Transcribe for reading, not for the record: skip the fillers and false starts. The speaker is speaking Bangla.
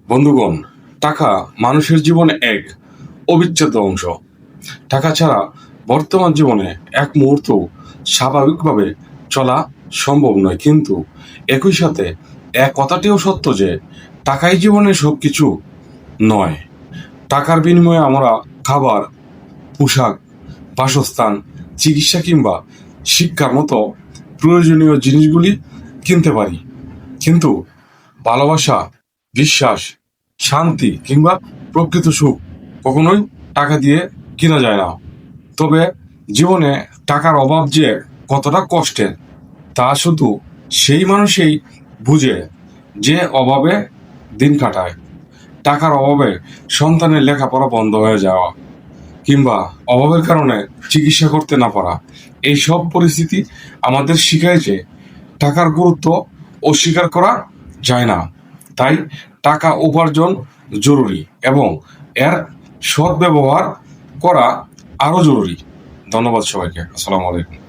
বন্ধুগণ, টাকা মানুষের জীবনে এক অবিচ্ছেদ্য অংশ। টাকা ছাড়া বর্তমান জীবনে এক মুহূর্ত স্বাভাবিকভাবে চলা সম্ভব নয়। কিন্তু একই সাথে এক কথাটিও সত্য যে টাকাই জীবনের সবকিছু নয়। টাকার বিনিময়ে আমরা খাবার, পোশাক, বাসস্থান, চিকিৎসা কিংবা শিক্ষার মতো প্রয়োজনীয় জিনিসগুলি কিনতে পারি। কিন্তু ভালোবাসা, বিশ্বাস, শান্তি কিংবা প্রকৃত সুখ কখনোই টাকা দিয়ে কিনা যায় না। তবে জীবনে টাকার অভাব যে কতটা কষ্টের তা শুধু সেই মানুষই বুঝে যে অভাবে দিন কাটায়। টাকার অভাবে সন্তানের লেখাপড়া বন্ধ হয়ে যাওয়া কিংবা অভাবের কারণে চিকিৎসা করতে না পারা, এই সব পরিস্থিতি আমাদের শিখায় যে টাকার গুরুত্ব অস্বীকার করা যায় না। তাই টাকা উপার্জন জরুরি এবং এর সৎ ব্যবহার করা আরো জরুরি। ধন্যবাদ সবাইকে। আসসালামু আলাইকুম।